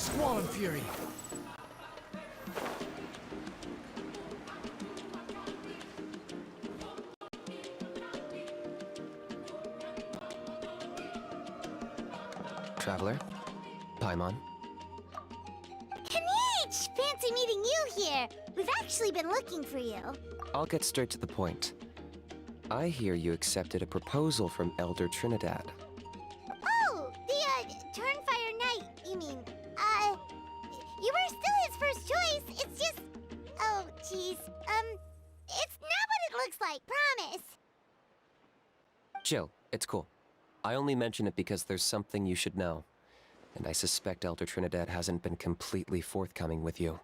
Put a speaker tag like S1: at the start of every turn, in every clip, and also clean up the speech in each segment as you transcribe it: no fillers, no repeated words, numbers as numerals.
S1: Squall and Fury.
S2: Traveler, Paimon.
S3: KINICH! Fancy meeting you here. We've actually been looking for you.
S2: I'll get straight to the point. I hear you accepted a proposal from Elder Trinidad.
S3: Oh, the, Turnfire Knight, you mean. You were still his first choice. It's just... Oh, jeez. It's not what it looks like, promise.
S2: Chill, it's cool. I only mention it because there's something you should know. And I suspect Elder Trinidad hasn't been completely forthcoming with you.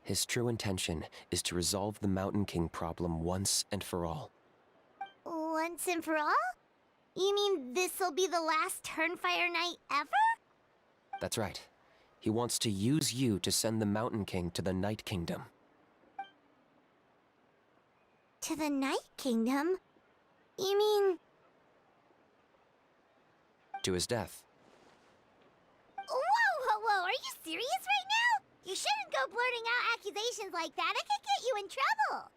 S2: His true intention is to resolve the Mountain King problem once and for all.
S3: Once and for all? You mean this'll be the last Turnfire Knight ever?
S2: That's right. He wants to use you to send the Mountain King to the Night Kingdom.
S3: To the Night Kingdom? You mean...
S2: To his death.
S3: Whoa! Are you serious right now? You shouldn't go blurting out accusations like that. It could get you in trouble.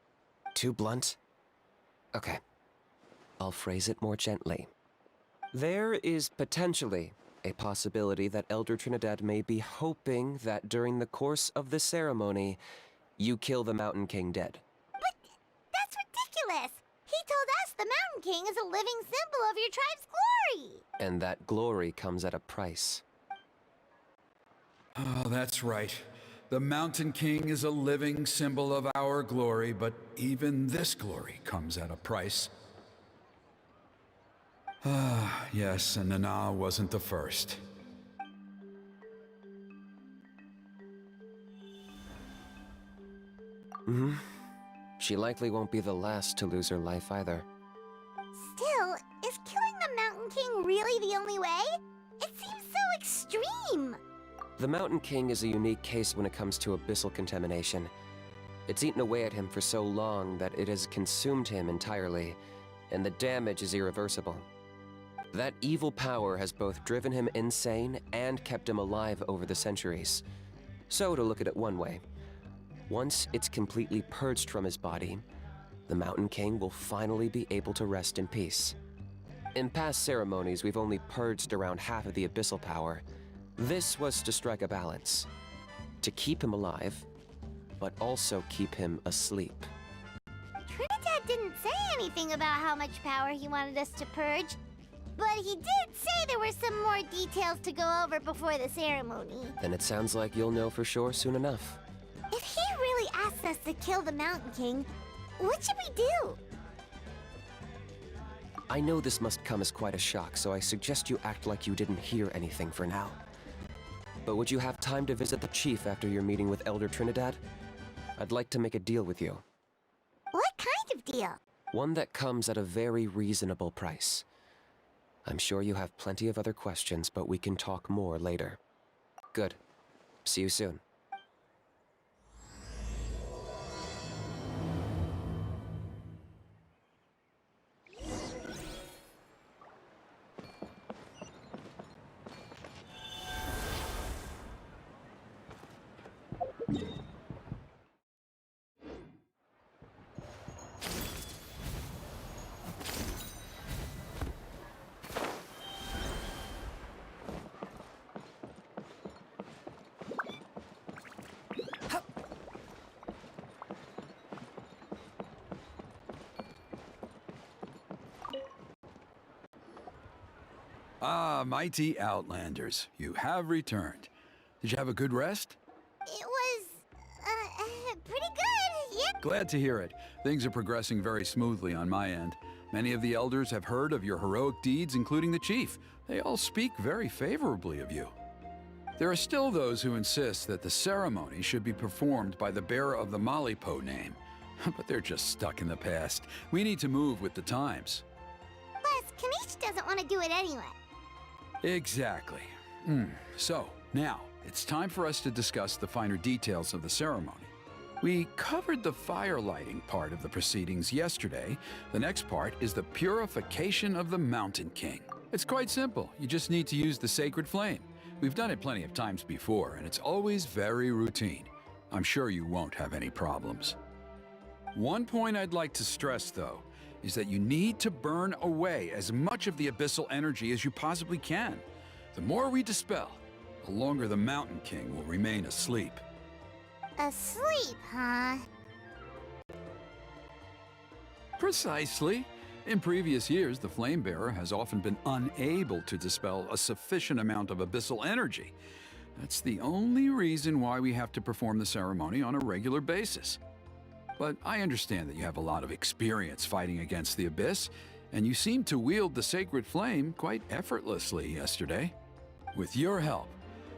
S2: Too blunt? Okay. I'll phrase it more gently. There is potentially a possibility that Elder Trinidad may be hoping that during the course of the ceremony, you kill the Mountain King dead.
S3: But that's ridiculous. He told us the Mountain King is a living symbol of your tribe's glory.
S2: And that glory comes at a price.
S1: Oh, that's right. The Mountain King is a living symbol of our glory, but even this glory comes at a price. Ah, yes, and Nana wasn't the first.
S2: She likely won't be the last to lose her life either.
S3: Still, is killing the Mountain King really the only way? It seems so extreme.
S2: The Mountain King is a unique case when it comes to abyssal contamination. It's eaten away at him for so long that it has consumed him entirely, and the damage is irreversible. That evil power has both driven him insane and kept him alive over the centuries. So, to look at it one way, once it's completely purged from his body, the Mountain King will finally be able to rest in peace. In past ceremonies, we've only purged around half of the abyssal power. This was to strike a balance, to keep him alive, but also keep him asleep.
S3: Trinidad didn't say anything about how much power he wanted us to purge, but he did say there were some more details to go over before the ceremony.
S2: Then it sounds like you'll know for sure soon enough.
S3: If he really asks us to kill the Mountain King, what should we do?
S2: I know this must come as quite a shock, so I suggest you act like you didn't hear anything for now. But would you have time to visit the chief after your meeting with Elder Trinidad? I'd like to make a deal with you.
S3: What kind of deal?
S2: One that comes at a very reasonable price. I'm sure you have plenty of other questions, but we can talk more later. Good. See you soon.
S1: Ah, mighty Outlanders, you have returned. Did you have a good rest?
S3: It was, pretty good, yep.
S1: Glad to hear it. Things are progressing very smoothly on my end. Many of the elders have heard of your heroic deeds, including the chief. They all speak very favorably of you. There are still those who insist that the ceremony should be performed by the bearer of the Malipo name. But they're just stuck in the past. We need to move with the times.
S3: Plus, KINICH doesn't want to do it anyway.
S1: Exactly. So, now, it's time for us to discuss the finer details of the ceremony. We covered the fire lighting part of the proceedings yesterday. The next part is the purification of the Mountain King. It's quite simple. You just need to use the sacred flame. We've done it plenty of times before, and it's always very routine. I'm sure you won't have any problems. One point I'd like to stress, though, is that you need to burn away as much of the abyssal energy as you possibly can. The more we dispel, the longer the Mountain King will remain asleep.
S3: Asleep, huh?
S1: Precisely. In previous years, the Flame Bearer has often been unable to dispel a sufficient amount of abyssal energy. That's the only reason why we have to perform the ceremony on a regular basis. But I understand that you have a lot of experience fighting against the Abyss, and you seemed to wield the sacred flame quite effortlessly yesterday. With your help,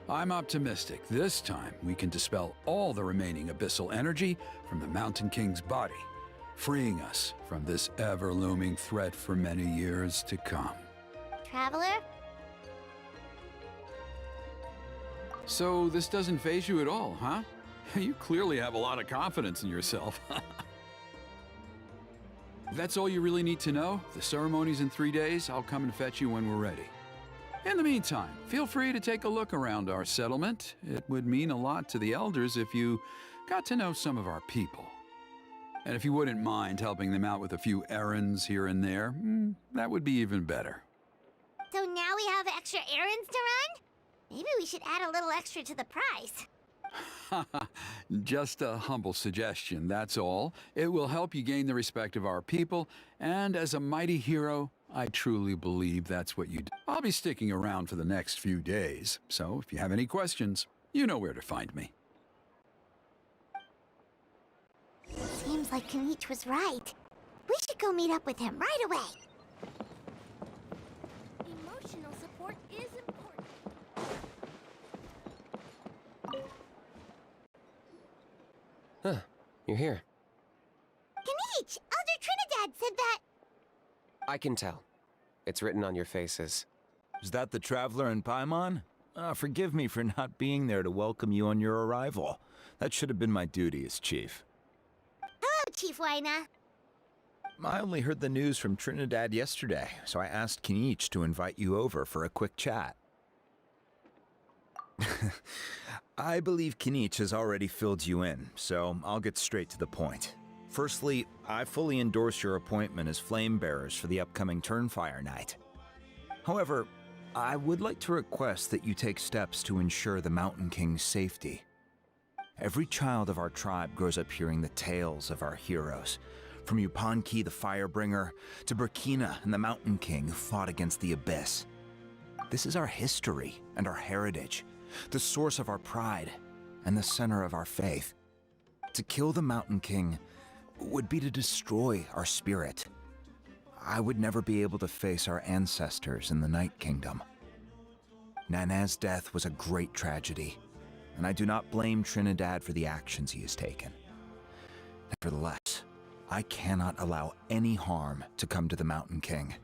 S1: I'm optimistic this time we can dispel all the remaining abyssal energy from the Mountain King's body, freeing us from this ever-looming threat for many years to come.
S3: Traveler?
S1: So this doesn't faze you at all, huh? You clearly have a lot of confidence in yourself. That's all you really need to know. The ceremony's in 3 days. I'll come and fetch you when we're ready. In the meantime, feel free to take a look around our settlement. It would mean a lot to the elders if you got to know some of our people. And if you wouldn't mind helping them out with a few errands here and there, that would be even better.
S3: So now we have extra errands to run? Maybe we should add a little extra to the price.
S1: Just a humble suggestion, that's all. It will help you gain the respect of our people, and as a mighty hero, I truly believe that's what you do. I'll be sticking around for the next few days, so if you have any questions, you know where to find me.
S3: Seems like KINICH was right. We should go meet up with him right away. Emotional support is important.
S2: Huh, you're here.
S3: KINICH! Elder Trinidad said that...
S2: I can tell. It's written on your faces.
S4: Is that the Traveler in Paimon? Forgive me for not being there to welcome you on your arrival. That should have been my duty as chief.
S3: Hello, Chief Waina.
S4: I only heard the news from Trinidad yesterday, so I asked KINICH to invite you over for a quick chat. I believe KINICH has already filled you in, so I'll get straight to the point. Firstly, I fully endorse your appointment as Flame Bearers for the upcoming Turnfire Night. However, I would like to request that you take steps to ensure the Mountain King's safety. Every child of our tribe grows up hearing the tales of our heroes, from Yupanqui the Firebringer to Burkina and the Mountain King who fought against the Abyss. This is our history and our heritage, the source of our pride and the center of our faith. To kill the Mountain King would be to destroy our spirit. I would never be able to face our ancestors in the Night Kingdom. Nana's death was a great tragedy, and I do not blame Trinidad for the actions he has taken. Nevertheless, I cannot allow any harm to come to the Mountain King.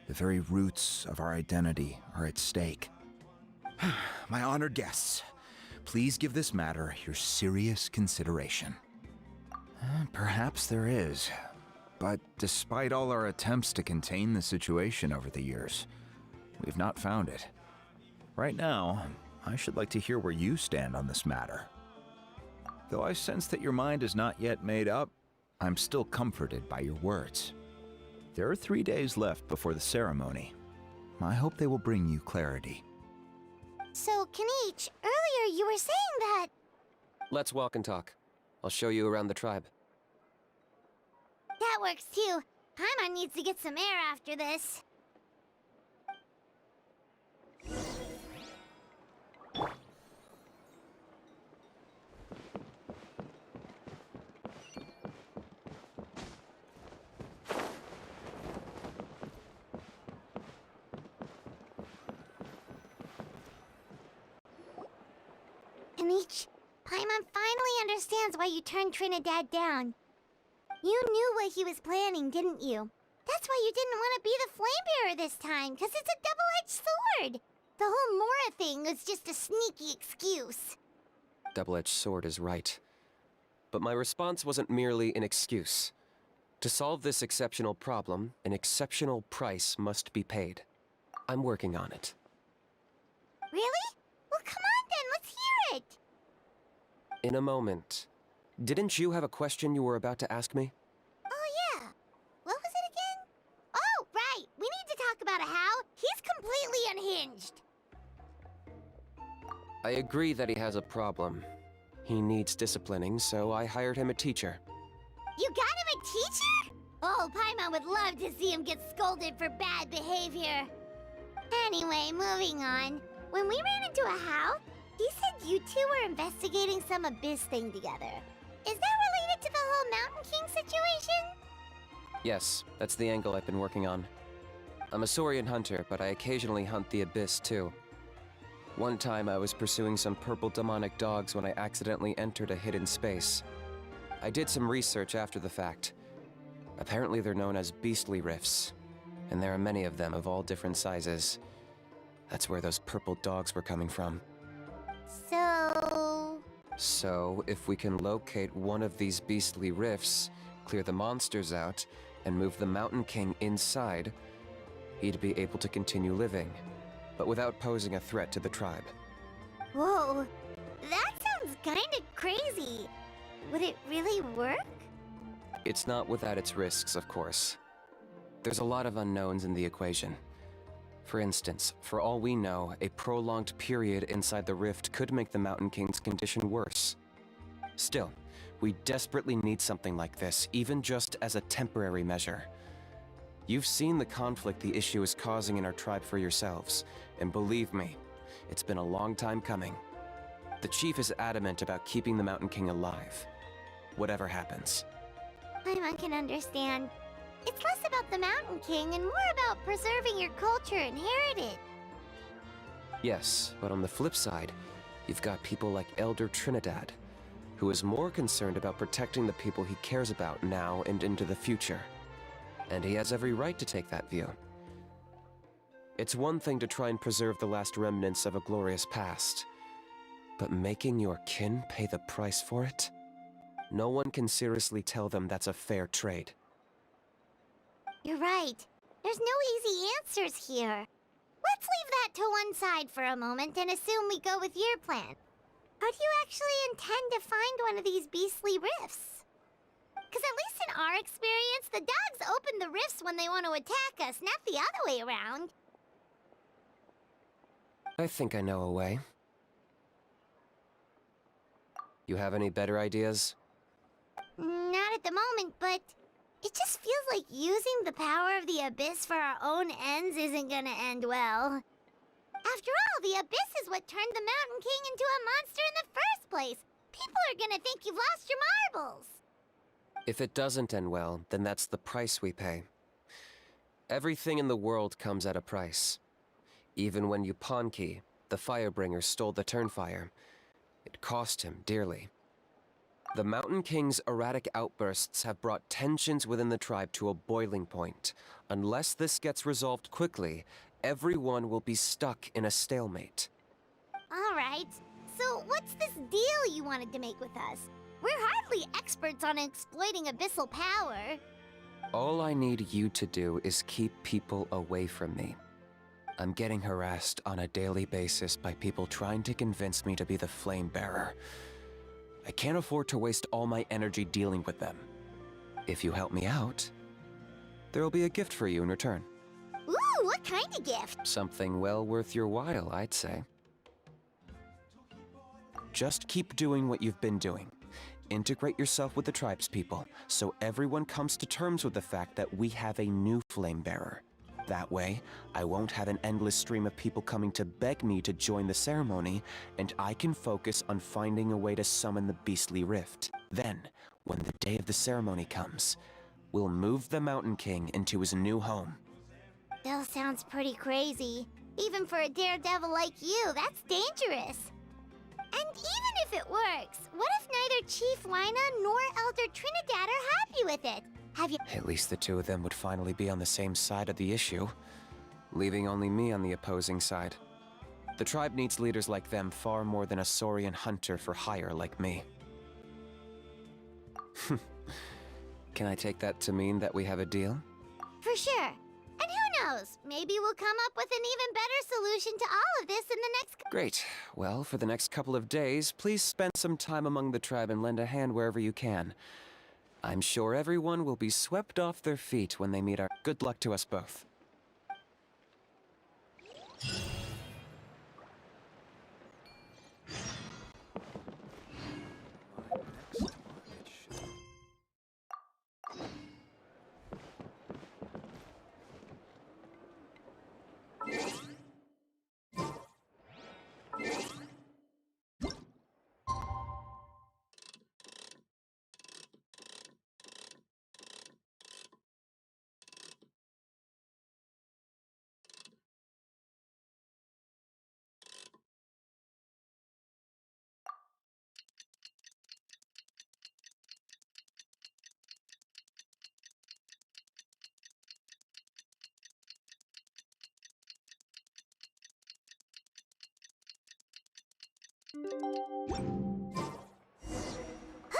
S4: The very roots of our identity are at stake. My honored guests, please give this matter your serious consideration. Perhaps there is, but despite all our attempts to contain the situation over the years, we've not found it. Right now, I should like to hear where you stand on this matter. Though I sense that your mind is not yet made up, I'm still comforted by your words. There are 3 days left before the ceremony. I hope they will bring you clarity.
S3: So, KINICH, earlier you were saying that...
S2: Let's walk and talk. I'll show you around the tribe.
S3: That works too. Paimon needs to get some air after this. KINICH, Paimon finally understands why you turned Trinidad down. You knew what he was planning, didn't you? That's why you didn't want to be the Flame Bearer this time, because it's a double-edged sword. The whole Mora thing was just a sneaky excuse.
S2: Double-edged sword is right. But my response wasn't merely an excuse. To solve this exceptional problem, an exceptional price must be paid. I'm working on it.
S3: Really? Well, come on then, let's hear it!
S2: In a moment. Didn't you have a question you were about to ask me?
S3: Oh yeah. What was it again? Oh, right! We need to talk about a how. He's completely unhinged.
S2: I agree that he has a problem. He needs disciplining, so I hired him a teacher.
S3: You got him a teacher? Oh, Paimon would love to see him get scolded for bad behavior. Anyway, moving on. When we ran into a how, he said you two were investigating some abyss thing together. Is that related to the whole Mountain King situation?
S2: Yes, that's the angle I've been working on. I'm a Saurian hunter, but I occasionally hunt the abyss too. One time I was pursuing some purple demonic dogs when I accidentally entered a hidden space. I did some research after the fact. Apparently they're known as beastly rifts, and there are many of them of all different sizes. That's where those purple dogs were coming from.
S3: So,
S2: if we can locate one of these beastly rifts, clear the monsters out, and move the Mountain King inside, he'd be able to continue living, but without posing a threat to the tribe.
S3: whoa, that sounds kinda crazy. Would it really work?
S2: It's not without its risks, of course. There's a lot of unknowns in the equation. For instance, for all we know, a prolonged period inside the rift could make the Mountain King's condition worse. Still, we desperately need something like this, even just as a temporary measure. You've seen the conflict the issue is causing in our tribe for yourselves, and believe me, it's been a long time coming. The chief is adamant about keeping the Mountain King alive, whatever happens.
S3: Paimon can understand. It's less about the Mountain King and more about preserving your culture and heritage.
S2: Yes, but on the flip side, you've got people like Elder Trinidad, who is more concerned about protecting the people he cares about now and into the future. And he has every right to take that view. It's one thing to try and preserve the last remnants of a glorious past, but making your kin pay the price for it? No one can seriously tell them that's a fair trade.
S3: You're right. There's no easy answers here. Let's leave that to one side for a moment and assume we go with your plan. How do you actually intend to find one of these beastly rifts? Because at least in our experience, the dogs open the rifts when they want to attack us, not the other way around.
S2: I think I know a way. You have any better ideas?
S3: Not at the moment, but it just feels like using the power of the Abyss for our own ends isn't gonna end well. After all, the Abyss is what turned the Mountain King into a monster in the first place. People are gonna think you've lost your marbles.
S2: If it doesn't end well, then that's the price we pay. Everything in the world comes at a price. Even when Yupanqui, the Firebringer, stole the Turnfire, it cost him dearly. The Mountain King's erratic outbursts have brought tensions within the tribe to a boiling point. Unless this gets resolved quickly, everyone will be stuck in a stalemate.
S3: All right, so what's this deal you wanted to make with us? We're hardly experts on exploiting abyssal power.
S2: All I need you to do is keep people away from me. I'm getting harassed on a daily basis by people trying to convince me to be the flame bearer. I can't afford to waste all my energy dealing with them. If you help me out, there'll be a gift for you in return.
S3: Ooh, what kind of gift?
S2: Something well worth your while, I'd say. Just keep doing what you've been doing. Integrate yourself with the tribespeople, so everyone comes to terms with the fact that we have a new flame bearer. That way, I won't have an endless stream of people coming to beg me to join the ceremony, and I can focus on finding a way to summon the beastly rift. Then, when the day of the ceremony comes, we'll move the Mountain King into his new home.
S3: Still sounds pretty crazy. Even for a daredevil like you, that's dangerous. And even if it works, what if neither Chief Lina nor Elder Trinidad are happy with it? Have you...
S2: At least the two of them would finally be on the same side of the issue, leaving only me on the opposing side. The tribe needs leaders like them far more than a Saurian hunter for hire like me. Can I take that to mean that we have a deal?
S3: For sure. And who knows? knows? Maybe we'll come up with an even better solution to all of this in the next...
S2: Great. Well, for the next couple of days, please spend some time among the tribe and lend a hand wherever you can. I'm sure everyone will be swept off their feet when they meet our... Good luck to us both.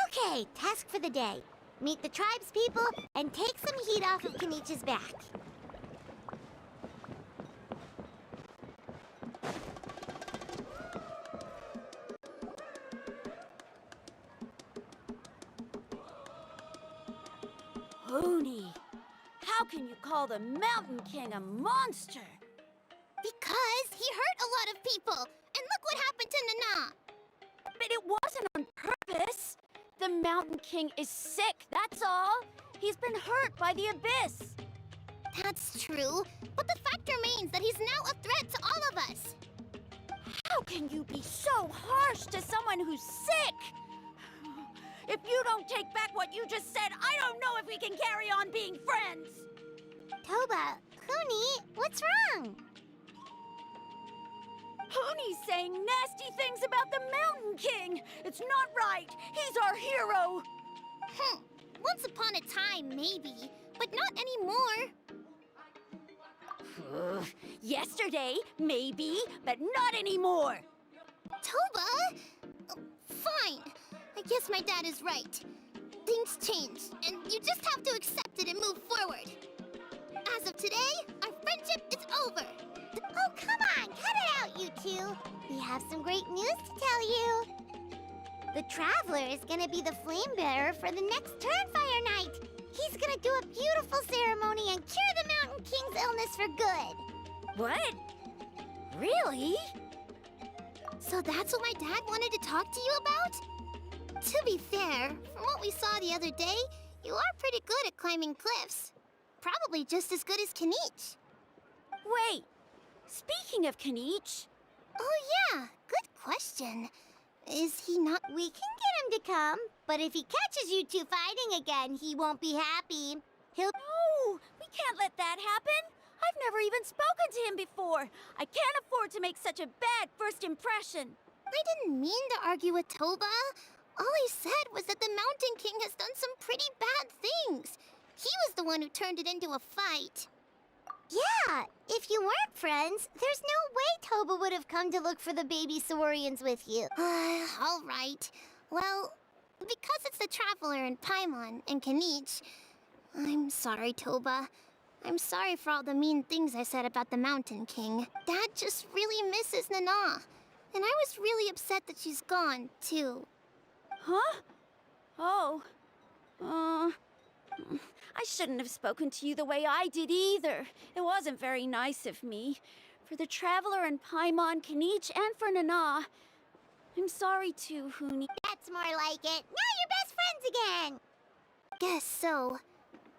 S3: Okay, task for the day. Meet the tribe's people and take some heat off of KINICH's back.
S5: Hoonie, how can you call the Mountain King a monster?
S3: Because he hurt a lot of people. And look what happened to Nana.
S5: But it wasn't on purpose. The Mountain King is sick, that's all. He's been hurt by the Abyss.
S3: That's true, but the fact remains that he's now a threat to all of us.
S5: How can you be so harsh to someone who's sick? If you don't take back what you just said, I don't know if we can carry on being friends.
S3: Toba, Huni, what's wrong?
S5: Hoonie's saying nasty things about the Mountain King. It's not right. He's our hero.
S3: Once upon a time, maybe, but not anymore.
S5: Yesterday, maybe, but not anymore.
S3: Toba? Fine. I guess my dad is right. Things change, and you just have to accept it and move forward. As of today, our friendship is over. Oh, come on, cut it out, you two. We have some great news to tell you. The Traveler is gonna be the flame bearer for the next Turnfire night. He's gonna do a beautiful ceremony and cure the Mountain King's illness for good.
S5: What? Really?
S3: So that's what my dad wanted to talk to you about? To be fair, from what we saw the other day, you are pretty good at climbing cliffs. Probably just as good as KINICH.
S5: Wait, speaking of KINICH...
S3: Oh yeah, good question. Is he not... We can get him to come, but if he catches you two fighting again, he won't be happy. He'll...
S5: No, we can't let that happen. I've never even spoken to him before. I can't afford to make such a bad first impression.
S3: I didn't mean to argue with Toba. All I said was that the Mountain King has done some pretty bad things. He was the one who turned it into a fight. Yeah, if you weren't friends, there's no way Toba would have come to look for the baby Saurians with you. All right. Well, because it's the Traveler and Paimon and KINICH, I'm sorry, Toba. I'm sorry for all the mean things I said about the Mountain King. Dad just really misses Nana. And I was really upset that she's gone, too.
S5: Huh? Oh. I shouldn't have spoken to you the way I did either. It wasn't very nice of me. For the Traveler and Paimon, KINICH, and for Nana. I'm sorry too, Huni.
S3: That's more like it. Now you're best friends again. Guess so.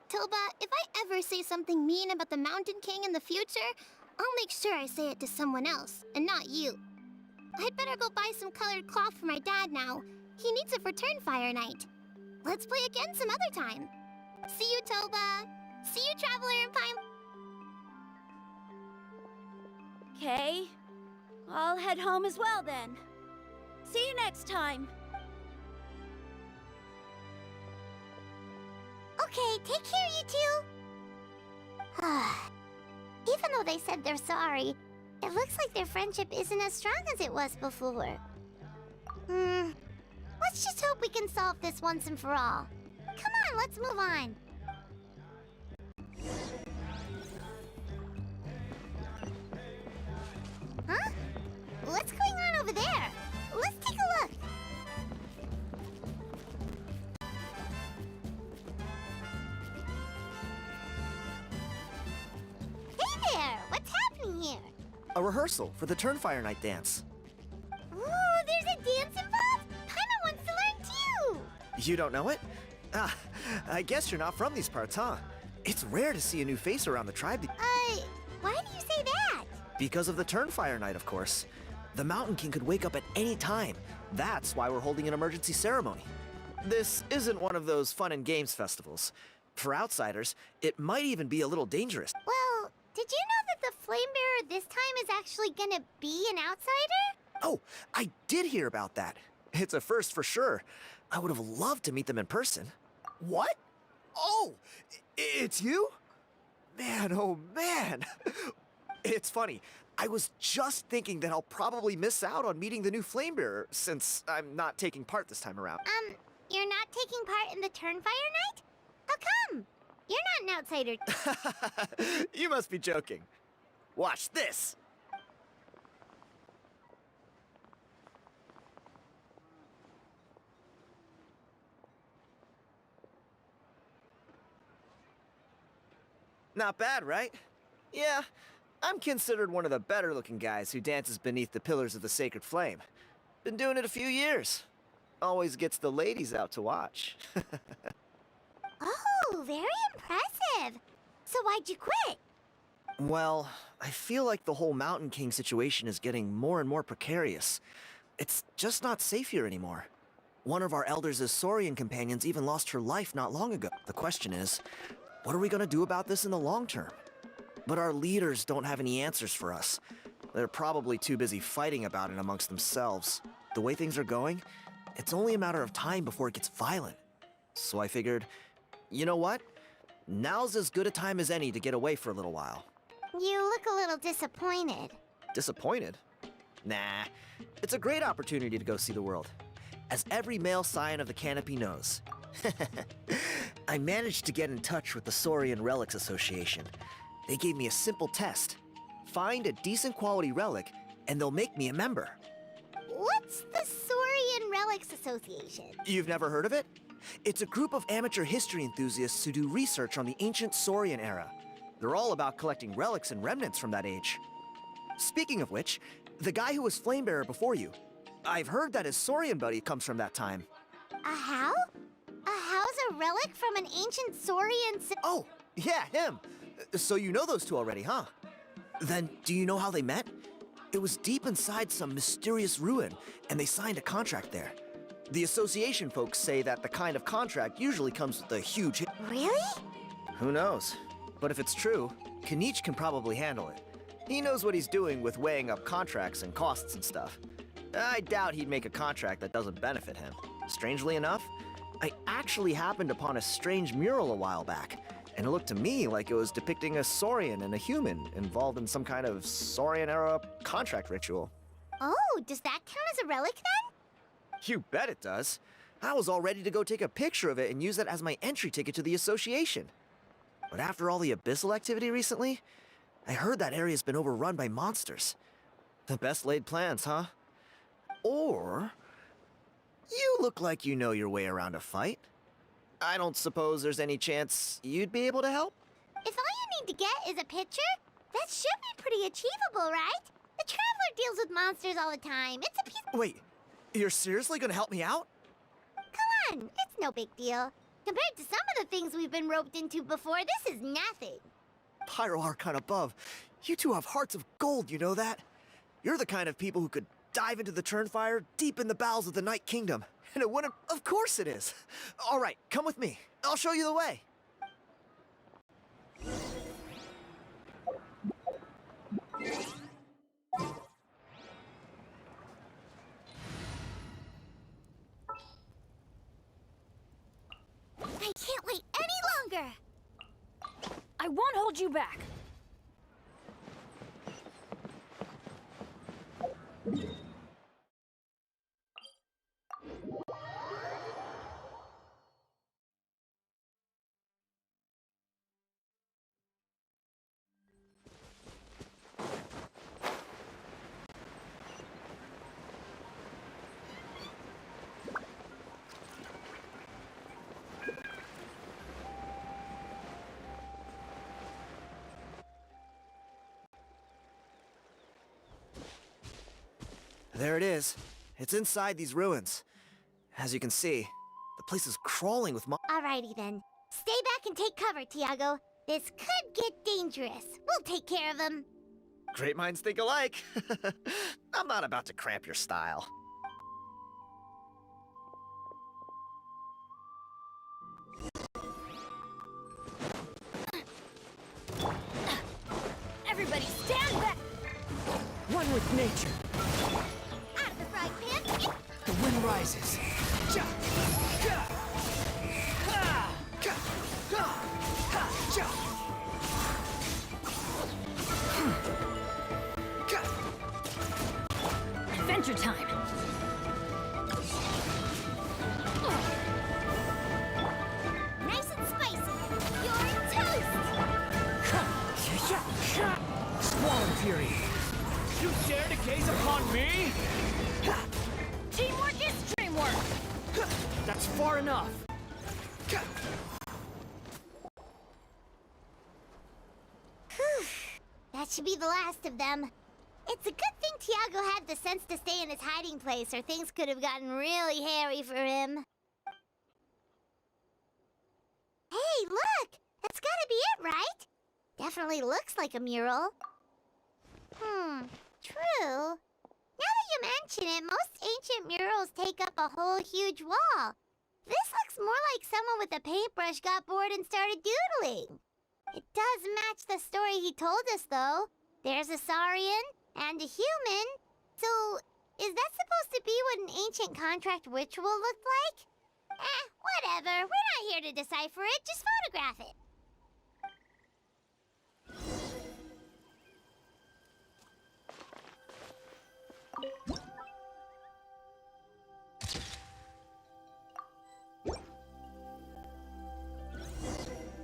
S3: Toba, if I ever say something mean about the Mountain King in the future, I'll make sure I say it to someone else, and not you. I'd better go buy some colored cloth for my dad now. He needs it for Turnfire night. Let's play again some other time. See you, Toba. See you, Traveler and Paimon.
S5: Okay. I'll head home as well then. See you next time.
S3: Okay, take care, you two. Even though they said they're sorry, it looks like their friendship isn't as strong as it was before. Let's just hope we can solve this once and for all. Come on, let's move on. Huh? What's going on over there? Let's take a look. Hey there! What's happening here?
S6: A rehearsal for the Turnfire Night dance.
S3: Ooh, there's a dance involved? Paimon wants to learn too!
S6: You don't know it? Ah, I guess you're not from these parts, huh? It's rare to see a new face around the tribe.
S3: Why do you say that?
S6: Because of the Turnfire Night, of course. The Mountain King could wake up at any time. That's why we're holding an emergency ceremony. This isn't one of those fun and games festivals. For outsiders, it might even be a little dangerous.
S3: Well, did you know that the Flame Bearer this time is actually gonna be an outsider?
S6: Oh, I did hear about that. It's a first for sure. I would have loved to meet them in person. What? Oh, it's you? Man, oh man. It's funny. I was just thinking that I'll probably miss out on meeting the new Flame Bearer since I'm not taking part this time around.
S3: You're not taking part in the Turnfire Night? How come? You're not an outsider.
S6: You must be joking. Watch this. Not bad, right? Yeah, I'm considered one of the better looking guys who dances beneath the pillars of the sacred flame. Been doing it a few years. Always gets the ladies out to watch.
S3: Oh, very impressive. So why'd you quit?
S6: Well, I feel like the whole Mountain King situation is getting more and more precarious. It's just not safe here anymore. One of our elders' Saurian companions even lost her life not long ago. The question is, what are we gonna do about this in the long term? But our leaders don't have any answers for us. They're probably too busy fighting about it amongst themselves. The way things are going, it's only a matter of time before it gets violent. So I figured, you know what? Now's as good a time as any to get away for a little while.
S3: You look a little disappointed.
S6: Disappointed? Nah, it's a great opportunity to go see the world. As every male scion of the canopy knows. I managed to get in touch with the Saurian Relics Association. They gave me a simple test. Find a decent quality relic, and they'll make me a member.
S3: What's the Saurian Relics Association?
S6: You've never heard of it? It's a group of amateur history enthusiasts who do research on the ancient Saurian era. They're all about collecting relics and remnants from that age. Speaking of which, the guy who was Flamebearer before you, I've heard that his Saurian buddy comes from that time.
S3: A how? A how's a relic from an ancient Saurian
S6: Oh, yeah, him. So you know those two already, huh? Then, do you know how they met? It was deep inside some mysterious ruin, and they signed a contract there. The association folks say that the kind of contract usually comes with a huge hit.
S3: Really?
S6: Who knows? But if it's true, KINICH can probably handle it. He knows what he's doing with weighing up contracts and costs and stuff. I doubt he'd make a contract that doesn't benefit him. Strangely enough, I actually happened upon a strange mural a while back, and it looked to me like it was depicting a Saurian and a human involved in some kind of Saurian-era contract ritual.
S3: Oh, does that count as a relic then?
S6: You bet it does. I was all ready to go take a picture of it and use it as my entry ticket to the association. But after all the abyssal activity recently, I heard that area's been overrun by monsters. The best laid plans, huh? Or you look like you know your way around a fight. I don't suppose there's any chance you'd be able to help?
S3: If all you need to get is a picture, that should be pretty achievable, right? The Traveler deals with monsters all the time. It's a piece.
S6: Wait, you're seriously gonna help me out?
S3: Come on, it's no big deal. Compared to some of the things we've been roped into before, this is nothing.
S6: Pyro Archon above, you two have hearts of gold, you know that? You're the kind of people who could dive into the Turnfire deep in the bowels of the Night Kingdom. And it wouldn't... Of course it is! Alright, come with me. I'll show you the way.
S3: I can't wait any longer!
S5: I won't hold you back.
S6: There it is. It's inside these ruins. As you can see, the place is crawling with
S3: Alrighty then. Stay back and take cover, Tiago. This could get dangerous. We'll take care of him.
S6: Great minds think alike. I'm not about to cramp your style.
S5: Everybody stand back!
S7: One with nature.
S3: Out of the frying pan.
S7: The wind rises. Ja! Ja! Ha! Ka! Ha! Ha! Ja! Ka!
S5: Adventure time!
S3: Nice and spicy. You're toast.
S7: Squall Fury.
S8: You dare to gaze upon me?
S5: Teamwork is dreamwork!
S8: That's far enough.
S3: That should be the last of them. It's a good thing Tiago had the sense to stay in his hiding place, or things could have gotten really hairy for him. Hey, look! That's gotta be it, right? Definitely looks like a mural. True. Now that you mention it, most ancient murals take up a whole huge wall. This looks more like someone with a paintbrush got bored and started doodling. It does match the story he told us, though. There's a Saurian and a human. So, is that supposed to be what an ancient contract ritual looked like? Whatever. We're not here to decipher it. Just photograph it.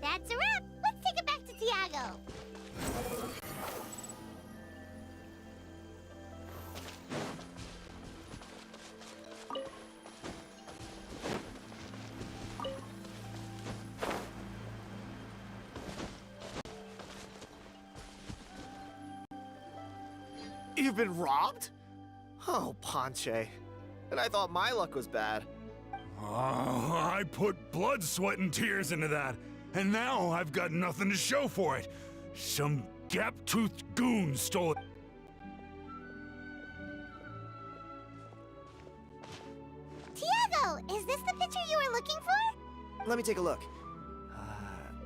S3: That's a wrap. Let's take it back to Tiago.
S6: You've been robbed? Oh, Ponche. And I thought my luck was bad.
S9: Oh, I put blood, sweat, and tears into that, and now I've got nothing to show for it. Some gap-toothed goon stole it.
S3: Tiago, is this the picture you were looking for?
S6: Let me take a look.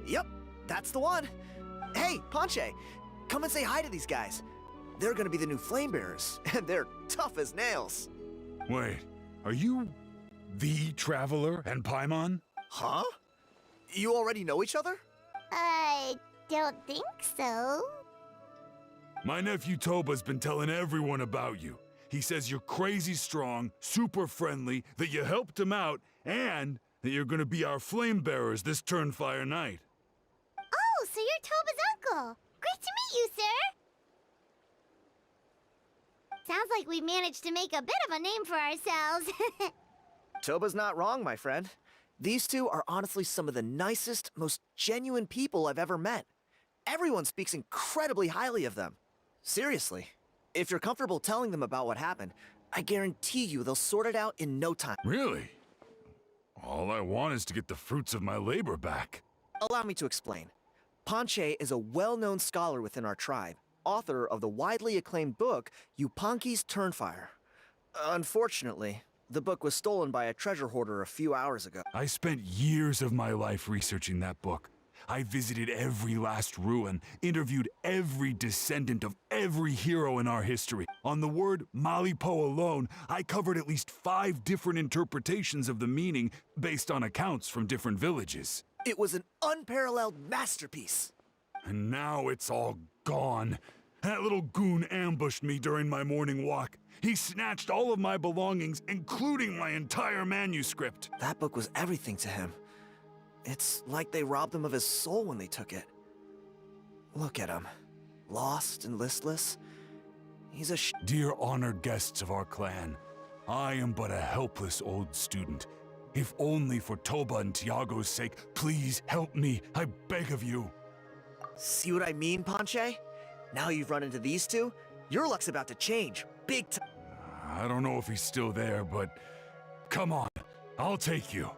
S6: Yep, that's the one. Hey, Ponche, come and say hi to these guys. They're gonna be the new flame bearers, and they're tough as nails.
S9: Wait, are you the Traveler and Paimon?
S6: Huh? You already know each other?
S3: I don't think so.
S9: My nephew Toba's been telling everyone about you. He says you're crazy strong, super friendly, that you helped him out, and that you're gonna be our flame bearers this Turnfire night.
S3: Oh, so you're Toba's uncle. Great to meet you, sir. Sounds like we managed to make a bit of a name for ourselves.
S6: Toba's not wrong, my friend. These two are honestly some of the nicest, most genuine people I've ever met. Everyone speaks incredibly highly of them. Seriously, if you're comfortable telling them about what happened, I guarantee you they'll sort it out in no time.
S9: Really? All I want is to get the fruits of my labor back.
S6: Allow me to explain. Ponche is a well-known scholar within our tribe, author of the widely acclaimed book, Yupanqui's Turnfire. Unfortunately, the book was stolen by a treasure hoarder a few hours ago.
S9: I spent years of my life researching that book. I visited every last ruin, interviewed every descendant of every hero in our history. On the word Malipo alone, I covered at least 5 different interpretations of the meaning based on accounts from different villages.
S6: It was an unparalleled masterpiece.
S9: And now it's all gone. That little goon ambushed me during my morning walk. He snatched all of my belongings, including my entire manuscript.
S6: That book was everything to him. It's like they robbed him of his soul when they took it. Look at him. Lost and listless. He's a
S9: Dear honored guests of our clan, I am but a helpless old student. If only for Toba and Tiago's sake, please help me, I beg of you.
S6: See what I mean, Ponche? Now you've run into these two, your luck's about to change. Big time.
S9: I don't know if he's still there, but come on, I'll take you.